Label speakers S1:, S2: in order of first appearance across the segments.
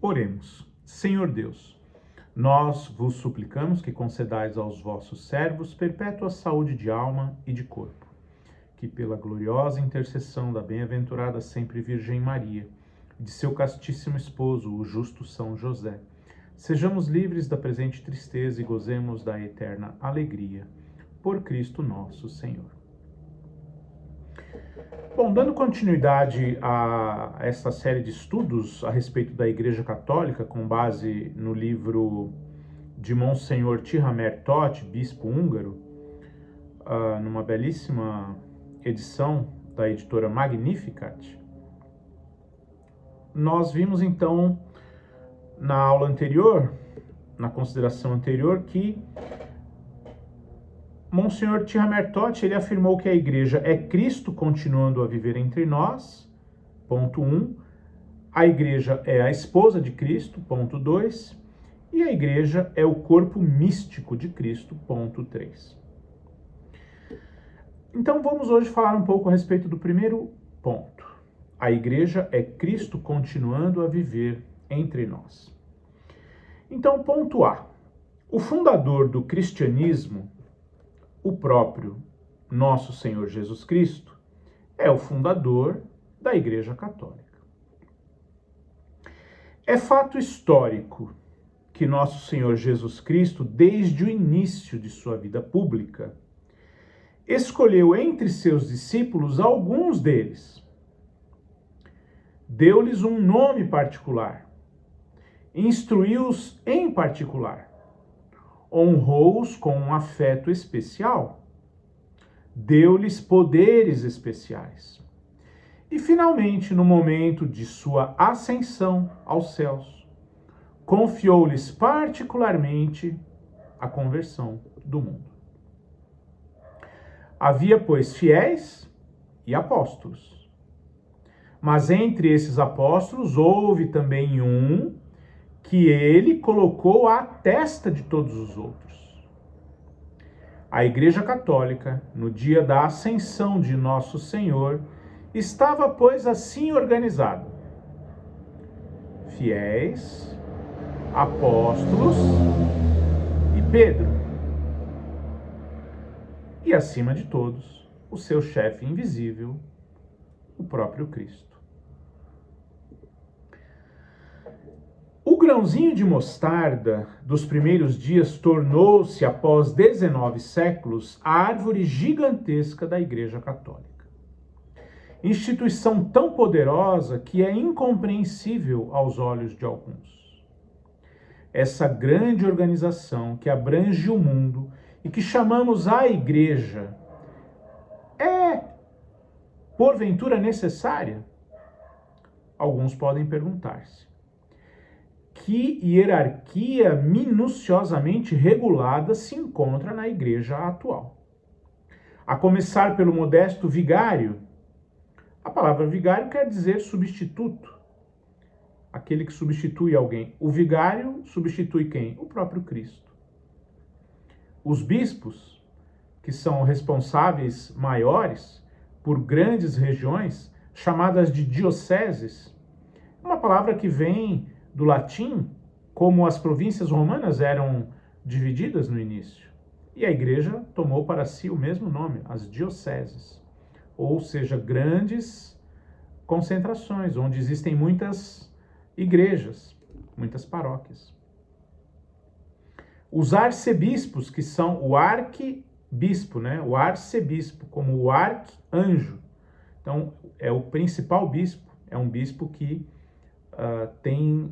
S1: Oremos. Senhor Deus, nós vos suplicamos que concedais aos vossos servos perpétua saúde de alma e de corpo, que pela gloriosa intercessão da bem-aventurada sempre Virgem Maria e de seu castíssimo esposo, o justo São José, sejamos livres da presente tristeza e gozemos da eterna alegria. Por Cristo nosso Senhor. Bom, dando continuidade a esta série de estudos a respeito da Igreja Católica, com base no livro de Monsenhor Tihamer Todt, bispo húngaro, numa belíssima edição da editora Magnificat, nós vimos então na aula anterior, na consideração anterior, que Monsenhor Tihamer Todt, ele afirmou que a Igreja é Cristo continuando a viver entre nós, ponto 1. A Igreja é a esposa de Cristo, ponto 2. E a Igreja é o corpo místico de Cristo, ponto 3. Então vamos hoje falar um pouco a respeito do primeiro ponto. A Igreja é Cristo continuando a viver entre nós. Então, ponto A. O fundador do cristianismo, o próprio nosso Senhor Jesus Cristo, é o fundador da Igreja Católica. É fato histórico que nosso Senhor Jesus Cristo, desde o início de sua vida pública, escolheu entre seus discípulos alguns deles, deu-lhes um nome particular, instruiu-os em particular, honrou-os com um afeto especial, deu-lhes poderes especiais. E, finalmente, no momento de sua ascensão aos céus, confiou-lhes particularmente a conversão do mundo. Havia, pois, fiéis e apóstolos. Mas entre esses apóstolos houve também um que ele colocou à testa de todos os outros. A Igreja Católica, no dia da ascensão de Nosso Senhor, estava, pois, assim organizada: fiéis, apóstolos e Pedro. E, acima de todos, o seu chefe invisível, o próprio Cristo. O grãozinho de mostarda dos primeiros dias tornou-se, após 19 séculos, a árvore gigantesca da Igreja Católica. Instituição tão poderosa que é incompreensível aos olhos de alguns. Essa grande organização que abrange o mundo e que chamamos a Igreja é, porventura, necessária? Alguns podem perguntar-se. Que hierarquia minuciosamente regulada se encontra na Igreja atual? A começar pelo modesto vigário. A palavra vigário quer dizer substituto. Aquele que substitui alguém. O vigário substitui quem? O próprio Cristo. Os bispos, que são responsáveis maiores por grandes regiões, chamadas de dioceses, uma palavra que vem do latim, como as províncias romanas eram divididas no início. E a Igreja tomou para si o mesmo nome, as dioceses. Ou seja, grandes concentrações, onde existem muitas igrejas, muitas paróquias. Os arcebispos, que são o arquebispo, o arcebispo, como o arcanjo. Então, é o principal bispo, é um bispo que tem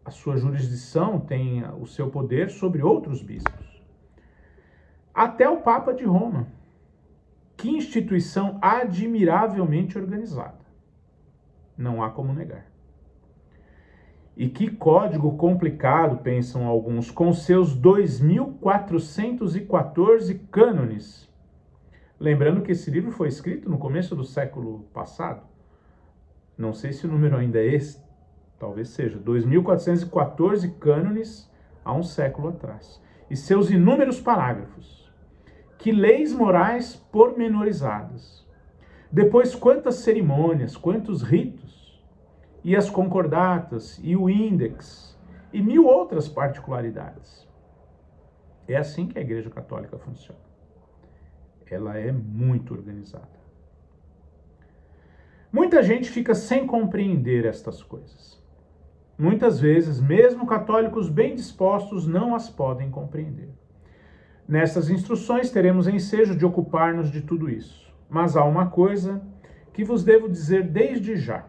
S1: a sua jurisdição, tem o seu poder sobre outros bispos. Até o Papa de Roma. Que instituição admiravelmente organizada. Não há como negar. E que código complicado, pensam alguns, com seus 2.414 cânones. Lembrando que esse livro foi escrito no começo do século passado. Não sei se o número ainda é esse. Talvez seja 2.414 cânones há um século atrás. E seus inúmeros parágrafos. Que leis morais pormenorizadas. Depois, quantas cerimônias, quantos ritos. e as concordatas, e o índex, e 1000 outras particularidades. É assim que a Igreja Católica funciona. Ela é muito organizada. Muita gente fica sem compreender estas coisas. Muitas vezes, mesmo católicos bem dispostos não as podem compreender. Nessas instruções teremos ensejo de ocupar-nos de tudo isso. Mas há uma coisa que vos devo dizer desde já.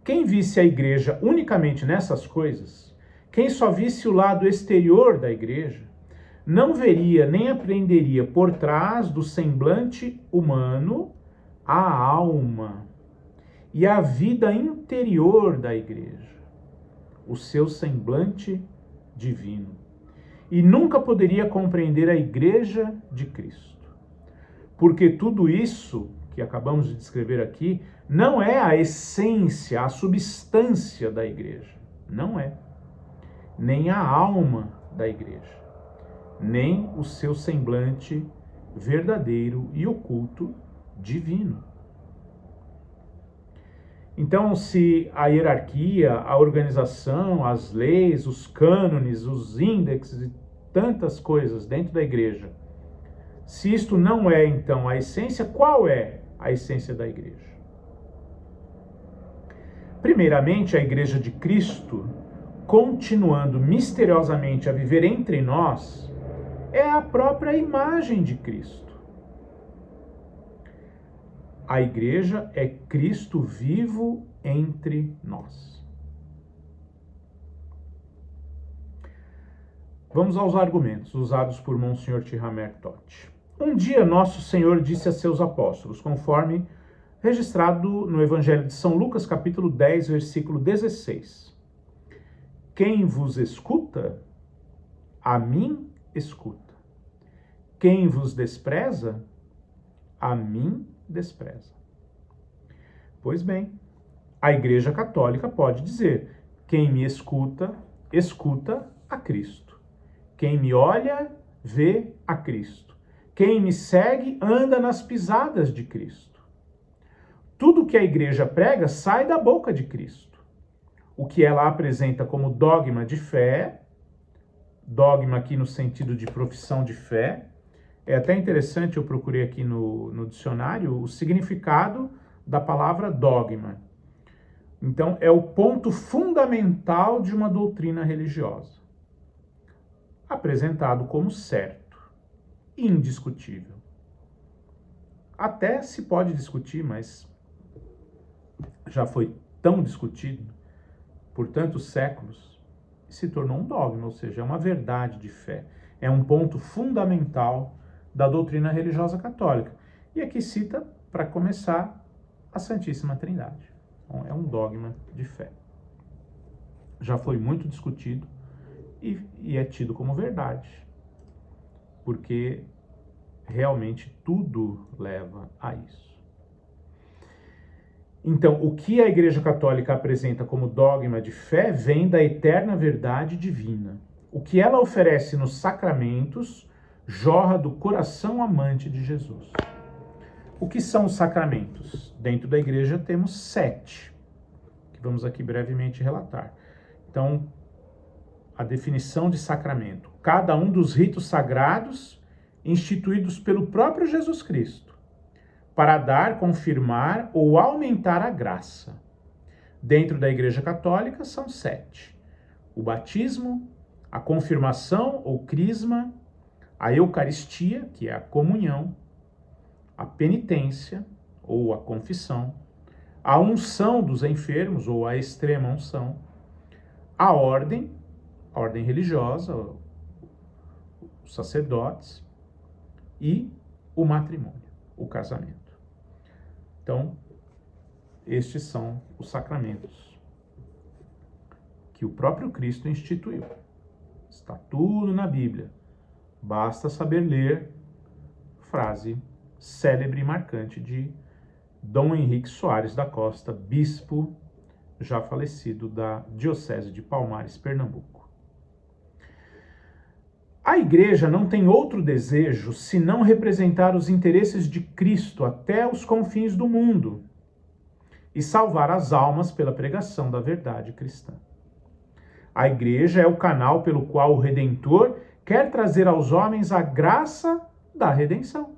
S1: Quem visse a Igreja unicamente nessas coisas, quem só visse o lado exterior da Igreja, não veria nem aprenderia por trás do semblante humano a alma e a vida interior da Igreja, o seu semblante divino. E nunca poderia compreender a Igreja de Cristo. Porque tudo isso que acabamos de descrever aqui não é a essência, a substância da Igreja. Não é. Nem a alma da Igreja. Nem o seu semblante verdadeiro e oculto divino. Então, se a hierarquia, a organização, as leis, os cânones, os índices e tantas coisas dentro da Igreja, se isto não é, então, a essência, qual é a essência da Igreja? Primeiramente, a Igreja de Cristo, continuando misteriosamente a viver entre nós, é a própria imagem de Cristo. A Igreja é Cristo vivo entre nós. Vamos aos argumentos usados por Monsenhor Tihamer Todt. Um dia Nosso Senhor disse a seus apóstolos, conforme registrado no Evangelho de São Lucas, capítulo 10, versículo 16. Quem vos escuta, a mim escuta. Quem vos despreza, a mim despreza. Pois bem, a Igreja Católica pode dizer: quem me escuta, escuta a Cristo. Quem me olha, vê a Cristo. Quem me segue, anda nas pisadas de Cristo. Tudo que a Igreja prega sai da boca de Cristo. O que ela apresenta como dogma de fé, dogma aqui no sentido de profissão de fé, é até interessante, eu procurei aqui no dicionário o significado da palavra dogma. Então, é o ponto fundamental de uma doutrina religiosa, apresentado como certo, indiscutível. Até se pode discutir, mas já foi tão discutido por tantos séculos, e se tornou um dogma, ou seja, é uma verdade de fé. É um ponto fundamental da doutrina religiosa católica. E aqui cita, para começar, a Santíssima Trindade. Então, é um dogma de fé. Já foi muito discutido e é tido como verdade, porque realmente tudo leva a isso. Então, o que a Igreja Católica apresenta como dogma de fé vem da eterna verdade divina. O que ela oferece nos sacramentos jorra do coração amante de Jesus. O que são os sacramentos? Dentro da Igreja temos 7, que vamos aqui brevemente relatar. Então, a definição de sacramento: cada um dos ritos sagrados instituídos pelo próprio Jesus Cristo, para dar, confirmar ou aumentar a graça. Dentro da Igreja Católica são 7. O batismo, a confirmação ou crisma, a Eucaristia, que é a comunhão, a penitência ou a confissão, a unção dos enfermos ou a extrema unção, a ordem religiosa, os sacerdotes e o matrimônio, o casamento. Então, estes são os sacramentos que o próprio Cristo instituiu. Está tudo na Bíblia. Basta saber ler, frase célebre e marcante de Dom Henrique Soares da Costa, bispo já falecido da Diocese de Palmares, Pernambuco. A Igreja não tem outro desejo senão representar os interesses de Cristo até os confins do mundo. e salvar as almas pela pregação da verdade cristã. A igreja é o canal pelo qual o Redentor quer trazer aos homens a graça da redenção.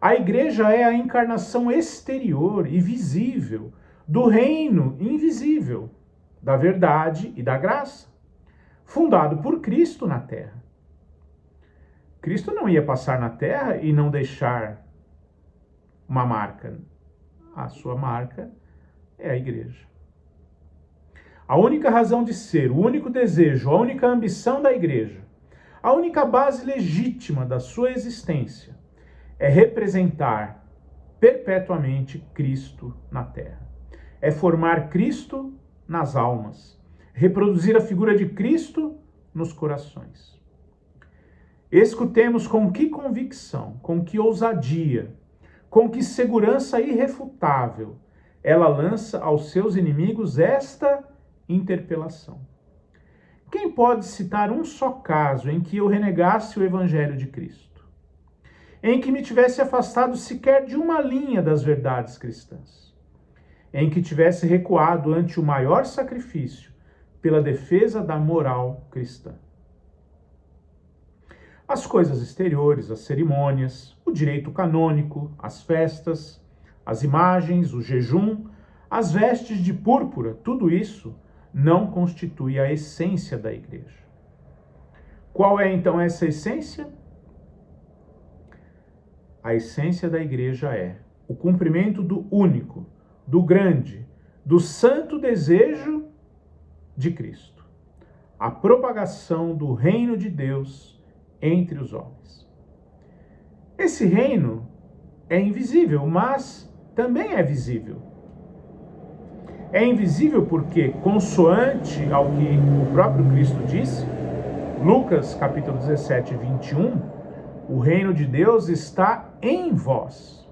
S1: A igreja é a encarnação exterior e visível do reino invisível, da verdade e da graça, fundado por Cristo na terra. Cristo não ia passar na terra e não deixar uma marca. A sua marca é a igreja. A única razão de ser, o único desejo, a única ambição da igreja, a única base legítima da sua existência é representar perpetuamente Cristo na terra. É formar Cristo nas almas, reproduzir a figura de Cristo nos corações. Escutemos com que convicção, com que ousadia, com que segurança irrefutável ela lança aos seus inimigos esta interpelação. Quem pode citar um só caso em que eu renegasse o Evangelho de Cristo? Em que me tivesse afastado sequer de uma linha das verdades cristãs? Em que tivesse recuado ante o maior sacrifício pela defesa da moral cristã? As coisas exteriores, as cerimônias, o direito canônico, as festas, as imagens, o jejum, as vestes de púrpura, tudo isso não constitui a essência da igreja. Qual é então essa essência? A essência da igreja é o cumprimento do único, do grande, do santo desejo de Cristo. A propagação do reino de Deus entre os homens. Esse reino é invisível, mas também é visível. É invisível porque, consoante ao que o próprio Cristo disse, Lucas capítulo 17, 21, o reino de Deus está em vós.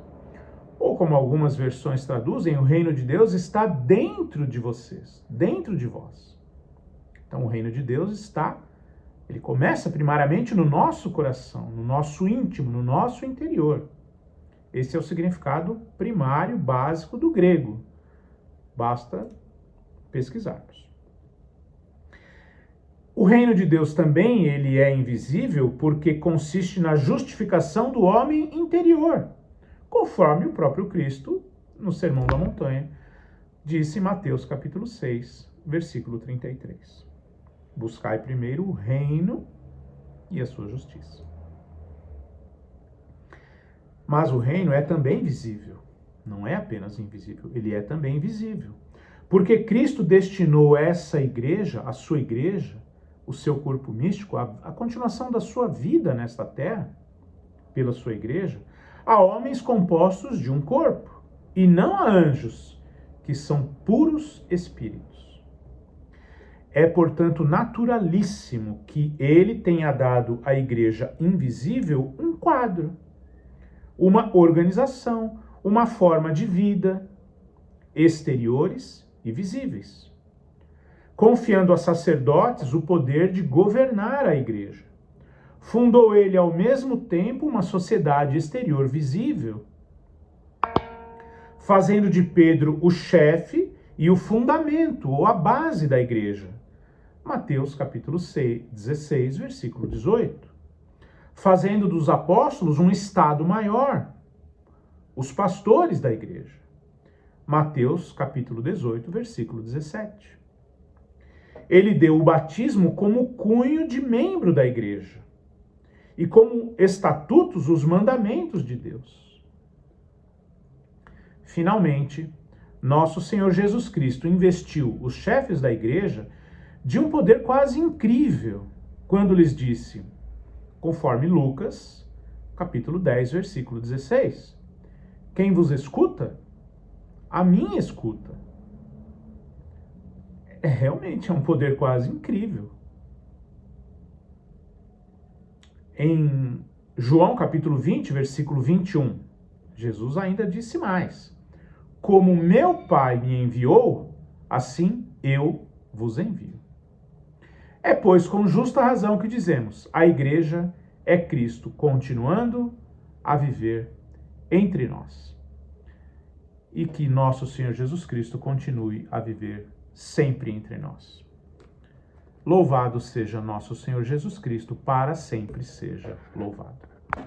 S1: Ou como algumas versões traduzem, o reino de Deus está dentro de vocês, dentro de vós. Então o reino de Deus ele começa primariamente no nosso coração, no nosso íntimo, no nosso interior. Esse é o significado primário, básico do grego. Basta pesquisarmos. O reino de Deus também ele é invisível porque consiste na justificação do homem interior, conforme o próprio Cristo, no Sermão da Montanha, disse em Mateus capítulo 6, versículo 33. Buscai primeiro o reino e a sua justiça. Mas o reino é também visível. Não é apenas invisível, ele é também visível. Porque Cristo destinou essa igreja, a sua igreja, o seu corpo místico, a continuação da sua vida nesta terra, pela sua igreja, a homens compostos de um corpo, e não a anjos, que são puros espíritos. É, portanto, naturalíssimo que ele tenha dado à igreja invisível um quadro, uma organização, uma forma de vida, exteriores e visíveis, confiando a sacerdotes o poder de governar a igreja. Fundou ele ao mesmo tempo uma sociedade exterior visível, fazendo de Pedro o chefe e o fundamento, ou a base da igreja. Mateus capítulo 16, versículo 18. Fazendo dos apóstolos um estado maior, os pastores da igreja. Mateus capítulo 18, versículo 17. Ele deu o batismo como cunho de membro da igreja e como estatutos os mandamentos de Deus. Finalmente, nosso Senhor Jesus Cristo investiu os chefes da igreja de um poder quase incrível quando lhes disse, conforme Lucas capítulo 10, versículo 16, quem vos escuta, a mim escuta. Realmente é um poder quase incrível. Em João capítulo 20, versículo 21, Jesus ainda disse mais. Como meu Pai me enviou, assim eu vos envio. É, pois, com justa razão que dizemos, a igreja é Cristo continuando a viver entre nós. e que nosso Senhor Jesus Cristo continue a viver sempre entre nós. Louvado seja nosso Senhor Jesus Cristo, para sempre seja louvado.